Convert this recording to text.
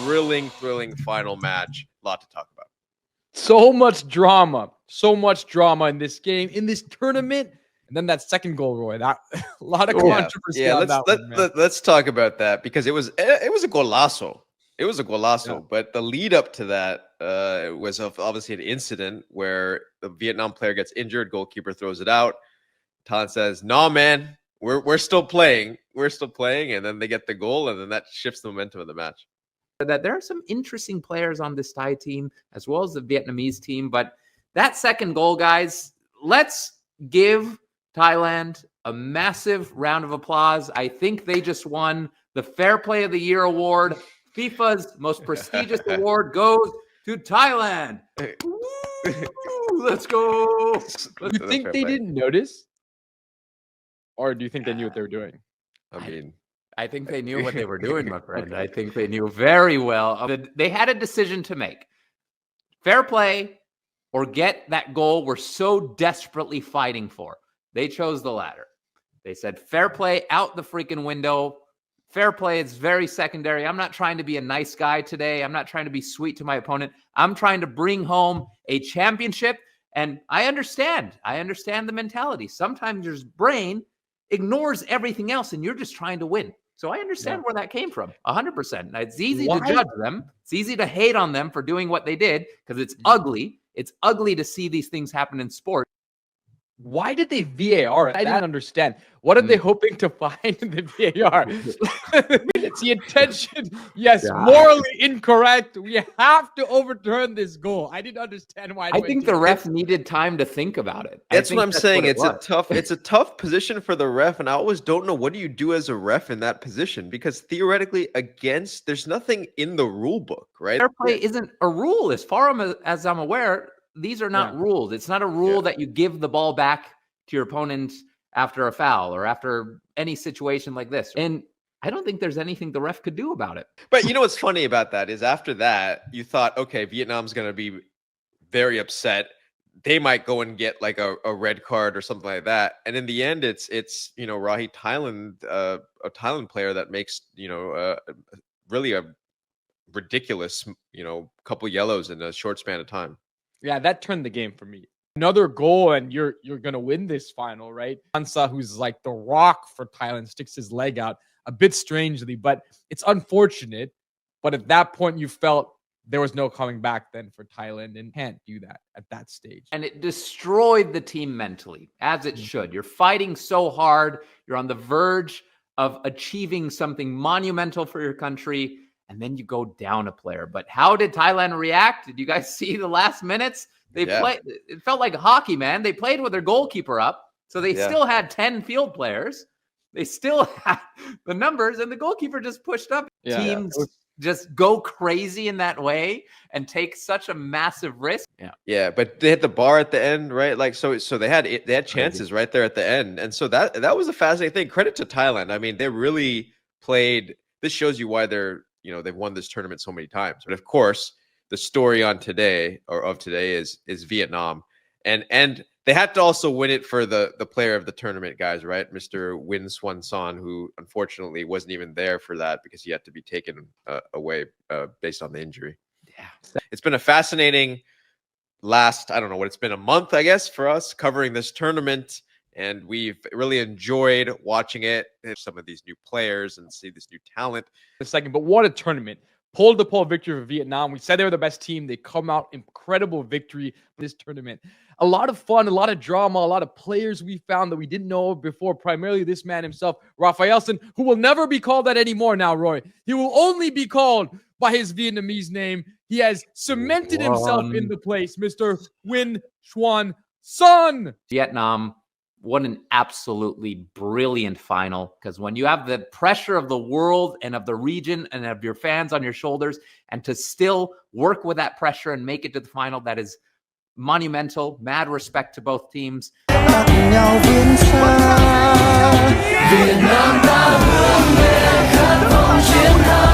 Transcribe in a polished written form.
thrilling final match. A lot to talk about. So much drama in this game, in this tournament. And then that second goal, Roy, that a lot of controversy. Let's talk about that, because it was a golazo. It was a golazo, but the lead up to that was obviously an incident where the Vietnam player gets injured, goalkeeper throws it out. Thailand says, "Nah, man, we're still playing. We're still playing," and then they get the goal, and then that shifts the momentum of the match. That there are some interesting players on this Thai team as well as the Vietnamese team, but that second goal, guys, let's give Thailand a massive round of applause. I think they just won the Fair Play of the Year award. FIFA's most prestigious award goes to Thailand. Woo, let's go. You think they didn't notice? Or do you think they knew what they were doing? I think they knew what they were doing, my friend. Okay. I think they knew very well. They had a decision to make. Fair play or get that goal we're so desperately fighting for. They chose the latter. They said, fair play out the freaking window. Fair play is very secondary. I'm not trying to be a nice guy today. I'm not trying to be sweet to my opponent. I'm trying to bring home a championship. And I understand the mentality. Sometimes your brain ignores everything else and you're just trying to win. So I understand where that came from, 100%. It's easy to judge them. It's easy to hate on them for doing what they did because it's ugly. It's ugly to see these things happen in sport. Why did they VAR? I didn't understand. What are they hoping to find in the VAR? It's the intention. Yes, morally incorrect. We have to overturn this goal. I didn't understand why. I think the ref needed time to think about it. That's what I'm saying. It's a tough position for the ref, and I always don't know, what do you do as a ref in that position? Because theoretically, there's nothing in the rule book, right? Fair play isn't a rule, as far as I'm aware. These are not rules. It's not a rule that you give the ball back to your opponent after a foul or after any situation like this. And I don't think there's anything the ref could do about it. But you know what's funny about that is after that, you thought, okay, Vietnam's going to be very upset. They might go and get like a red card or something like that. And in the end, it's Rahi Thailand, a Thailand player that makes, really a ridiculous, couple yellows in a short span of time. Yeah, that turned the game for me. Another goal, and you're gonna win this final, right? Ansa, who's like the rock for Thailand, sticks his leg out a bit strangely, but it's unfortunate. But at that point, you felt there was no coming back then for Thailand, and can't do that at that stage. And it destroyed the team mentally, as it should. You're fighting so hard. You're on the verge of achieving something monumental for your country. And then you go down a player. But how did Thailand react? Did you guys see the last minutes? They played. It felt like hockey, man. They played with their goalkeeper up. So they still had 10 field players. They still had the numbers, and the goalkeeper just pushed up. Teams just go crazy in that way and take such a massive risk. Yeah, but they hit the bar at the end, right? Like so they had chances right there at the end. And so that was a fascinating thing. Credit to Thailand. I mean, they really played. This shows you why they've won this tournament so many times. But of course, the story of today is Vietnam, and they had to also win it for the player of the tournament, guys, right? Mr. Win Swan Son, who unfortunately wasn't even there for that because he had to be taken away based on the injury. Yeah, it's been a fascinating I don't know what it's been, a month, I guess, for us covering this tournament. And we've really enjoyed watching it. Some of these new players and see this new talent. But what a tournament. Pole-to-pole victory for Vietnam. We said they were the best team. They come out incredible victory for this tournament. A lot of fun, a lot of drama, a lot of players we found that we didn't know before. Primarily this man himself, Rafaelson, who will never be called that anymore now, Roy. He will only be called by his Vietnamese name. He has cemented himself in the place, Mr. Win Swan Son. Vietnam. What an absolutely brilliant final, because when you have the pressure of the world and of the region and of your fans on your shoulders, and to still work with that pressure and make it to the final, that is monumental. Mad respect to both teams. Việt Nam ta vươn lên khát vọng chiến thắng.